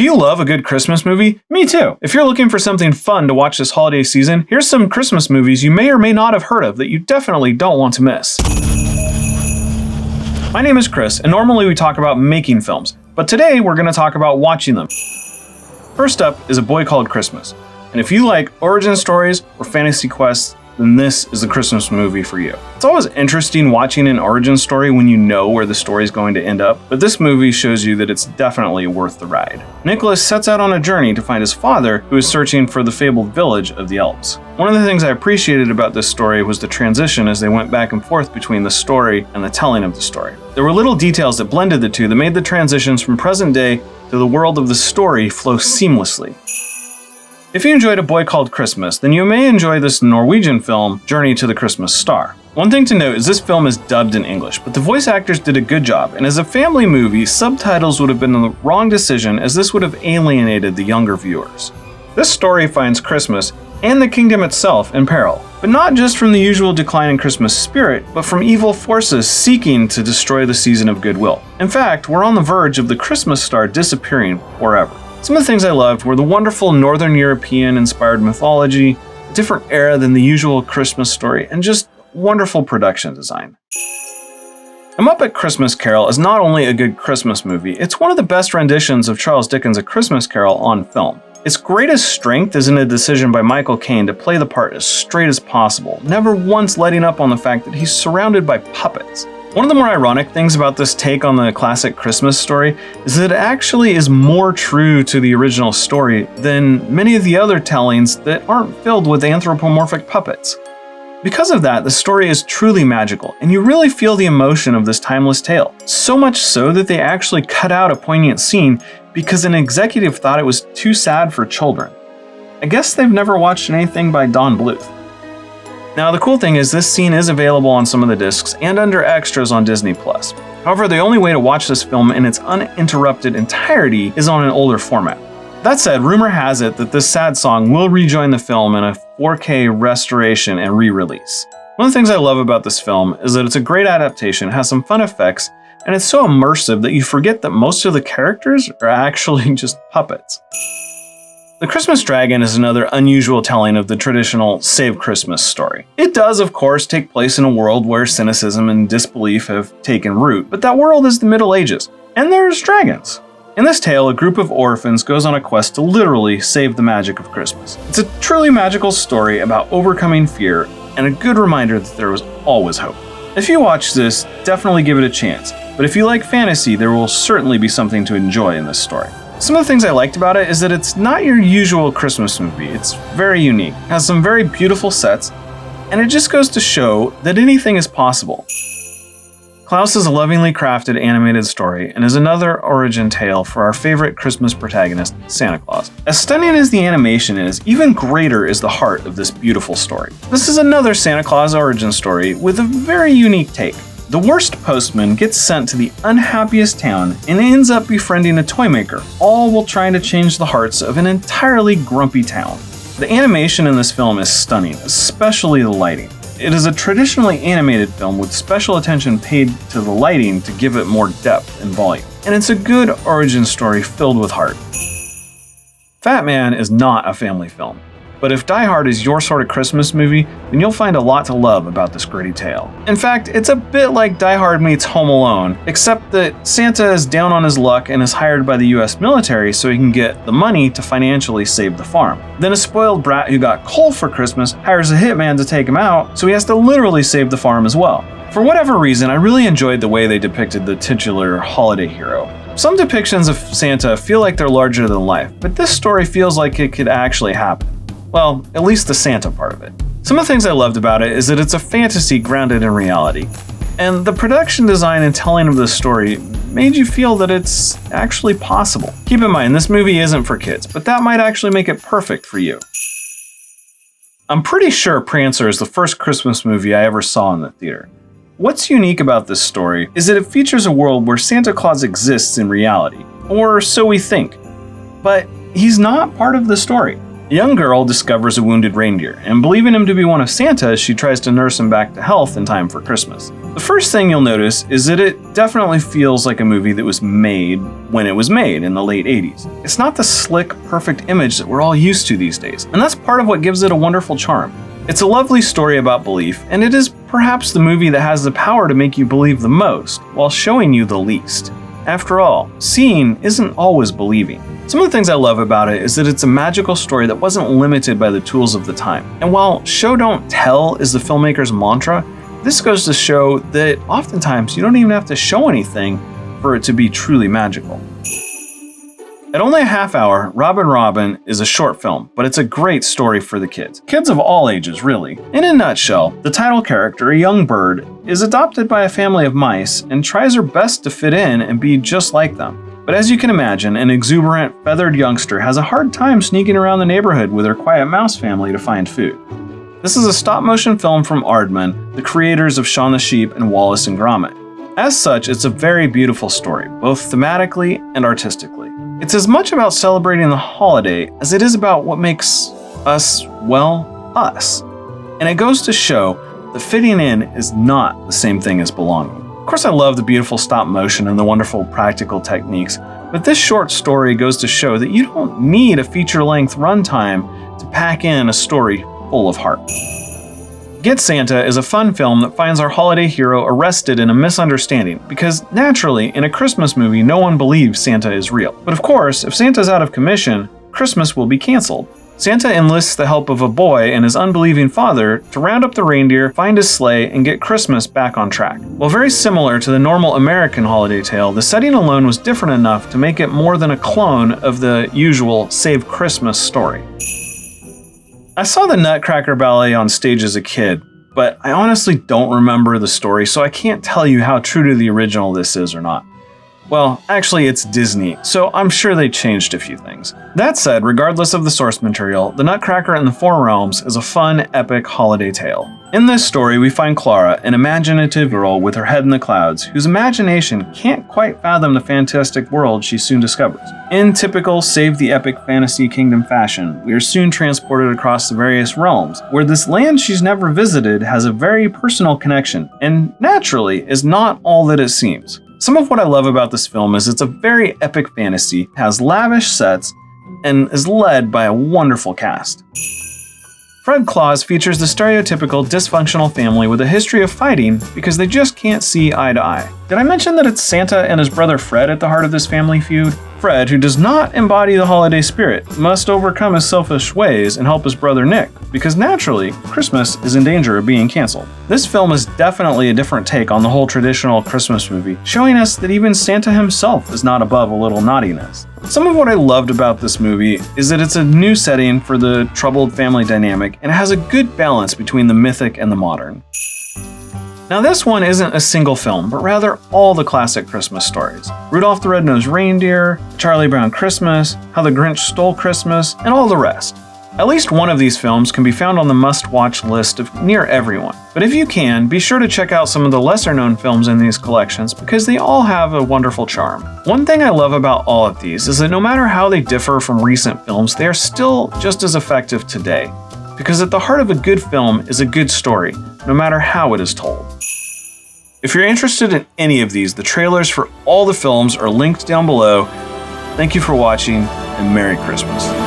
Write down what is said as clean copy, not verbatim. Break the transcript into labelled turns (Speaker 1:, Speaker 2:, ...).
Speaker 1: Do you love a good Christmas movie? Me too. If you're looking for something fun to watch this holiday season, here's some Christmas movies you may or may not have heard of that you definitely don't want to miss. My name is Chris, and normally we talk about making films, but today we're going to talk about watching them. First up is A Boy Called Christmas, and if you like origin stories or fantasy quests, then this is the Christmas movie for you. It's always interesting watching an origin story when you know where the story is going to end up, but this movie shows you that it's definitely worth the ride. Nicholas sets out on a journey to find his father, who is searching for the fabled village of the elves. One of the things I appreciated about this story was the transition as they went back and forth between the story and the telling of the story. There were little details that blended the two that made the transitions from present day to the world of the story flow seamlessly. If you enjoyed A Boy Called Christmas, then you may enjoy this Norwegian film, Journey to the Christmas Star. One thing to note is this film is dubbed in English, but the voice actors did a good job, and as a family movie, subtitles would have been the wrong decision as this would have alienated the younger viewers. This story finds Christmas and the kingdom itself in peril, but not just from the usual decline in Christmas spirit, but from evil forces seeking to destroy the season of goodwill. In fact, we're on the verge of the Christmas star disappearing forever. Some of the things I loved were the wonderful Northern European-inspired mythology, a different era than the usual Christmas story, and just wonderful production design. A Muppet Christmas Carol is not only a good Christmas movie, it's one of the best renditions of Charles Dickens' A Christmas Carol on film. Its greatest strength is in a decision by Michael Caine to play the part as straight as possible, never once letting up on the fact that he's surrounded by puppets. One of the more ironic things about this take on the classic Christmas story is that it actually is more true to the original story than many of the other tellings that aren't filled with anthropomorphic puppets. Because of that, the story is truly magical, and you really feel the emotion of this timeless tale. So much so that they actually cut out a poignant scene because an executive thought it was too sad for children. I guess they've never watched anything by Don Bluth. Now, the cool thing is this scene is available on some of the discs and under extras on Disney+. However, the only way to watch this film in its uninterrupted entirety is on an older format. That said, rumor has it that this sad song will rejoin the film in a 4K restoration and re-release. One of the things I love about this film is that it's a great adaptation, has some fun effects, and it's so immersive that you forget that most of the characters are actually just puppets. The Christmas Dragon is another unusual telling of the traditional Save Christmas story. It does, of course, take place in a world where cynicism and disbelief have taken root, but that world is the Middle Ages, and there's dragons. In this tale, a group of orphans goes on a quest to literally save the magic of Christmas. It's a truly magical story about overcoming fear, and a good reminder that there was always hope. If you watch this, definitely give it a chance, but if you like fantasy, there will certainly be something to enjoy in this story. Some of the things I liked about it is that it's not your usual Christmas movie. It's very unique, has some very beautiful sets, and it just goes to show that anything is possible. Klaus is a lovingly crafted animated story and is another origin tale for our favorite Christmas protagonist, Santa Claus. As stunning as the animation is, even greater is the heart of this beautiful story. This is another Santa Claus origin story with a very unique take. The worst postman gets sent to the unhappiest town and ends up befriending a toy maker, all while trying to change the hearts of an entirely grumpy town. The animation in this film is stunning, especially the lighting. It is a traditionally animated film with special attention paid to the lighting to give it more depth and volume. And it's a good origin story filled with heart. Fat Man is not a family film, but if Die Hard is your sort of Christmas movie, then you'll find a lot to love about this gritty tale. In fact, it's a bit like Die Hard meets Home Alone, except that Santa is down on his luck and is hired by the US military so he can get the money to financially save the farm. Then a spoiled brat who got coal for Christmas hires a hitman to take him out, so he has to literally save the farm as well. For whatever reason, I really enjoyed the way they depicted the titular holiday hero. Some depictions of Santa feel like they're larger than life, but this story feels like it could actually happen. Well, at least the Santa part of it. Some of the things I loved about it is that it's a fantasy grounded in reality. And the production design and telling of the story made you feel that it's actually possible. Keep in mind, this movie isn't for kids, but that might actually make it perfect for you. I'm pretty sure Prancer is the first Christmas movie I ever saw in the theater. What's unique about this story is that it features a world where Santa Claus exists in reality, or so we think. But he's not part of the story. A young girl discovers a wounded reindeer, and believing him to be one of Santa, she tries to nurse him back to health in time for Christmas. The first thing you'll notice is that it definitely feels like a movie that was made when it was made in the late 80s. It's not the slick, perfect image that we're all used to these days, and that's part of what gives it a wonderful charm. It's a lovely story about belief, and it is perhaps the movie that has the power to make you believe the most, while showing you the least. After all, seeing isn't always believing. Some of the things I love about it is that it's a magical story that wasn't limited by the tools of the time. And while show don't tell is the filmmaker's mantra, this goes to show that oftentimes you don't even have to show anything for it to be truly magical. At only a half hour, Robin Robin is a short film, but it's a great story for the kids. Kids of all ages, really. In a nutshell, the title character, a young bird, is adopted by a family of mice and tries her best to fit in and be just like them. But as you can imagine, an exuberant, feathered youngster has a hard time sneaking around the neighborhood with her quiet mouse family to find food. This is a stop-motion film from Aardman, the creators of Shaun the Sheep and Wallace and Gromit. As such, it's a very beautiful story, both thematically and artistically. It's as much about celebrating the holiday as it is about what makes us, well, us. And it goes to show that fitting in is not the same thing as belonging. Of course, I love the beautiful stop motion and the wonderful practical techniques, but this short story goes to show that you don't need a feature-length runtime to pack in a story full of heart. Get Santa is a fun film that finds our holiday hero arrested in a misunderstanding, because naturally, in a Christmas movie, no one believes Santa is real. But of course, if Santa's out of commission, Christmas will be canceled. Santa enlists the help of a boy and his unbelieving father to round up the reindeer, find his sleigh, and get Christmas back on track. While very similar to the normal American holiday tale, the setting alone was different enough to make it more than a clone of the usual Save Christmas story. I saw the Nutcracker Ballet on stage as a kid, but I honestly don't remember the story, so I can't tell you how true to the original this is or not. Well, actually it's Disney, so I'm sure they changed a few things. That said, regardless of the source material, The Nutcracker in the Four Realms is a fun, epic holiday tale. In this story, we find Clara, an imaginative girl with her head in the clouds, whose imagination can't quite fathom the fantastic world she soon discovers. In typical Save the Epic Fantasy Kingdom fashion, we are soon transported across the various realms, where this land she's never visited has a very personal connection, and naturally is not all that it seems. Some of what I love about this film is it's a very epic fantasy, has lavish sets, and is led by a wonderful cast. Fred Claus features the stereotypical dysfunctional family with a history of fighting because they just can't see eye to eye. Did I mention that it's Santa and his brother Fred at the heart of this family feud? Fred, who does not embody the holiday spirit, must overcome his selfish ways and help his brother Nick, because naturally, Christmas is in danger of being canceled. This film is definitely a different take on the whole traditional Christmas movie, showing us that even Santa himself is not above a little naughtiness. Some of what I loved about this movie is that it's a new setting for the troubled family dynamic and it has a good balance between the mythic and the modern. Now this one isn't a single film, but rather all the classic Christmas stories. Rudolph the Red-Nosed Reindeer, Charlie Brown Christmas, How the Grinch Stole Christmas, and all the rest. At least one of these films can be found on the must-watch list of near everyone. But if you can, be sure to check out some of the lesser-known films in these collections because they all have a wonderful charm. One thing I love about all of these is that no matter how they differ from recent films, they are still just as effective today. Because at the heart of a good film is a good story, no matter how it is told. If you're interested in any of these, the trailers for all the films are linked down below. Thank you for watching, and Merry Christmas.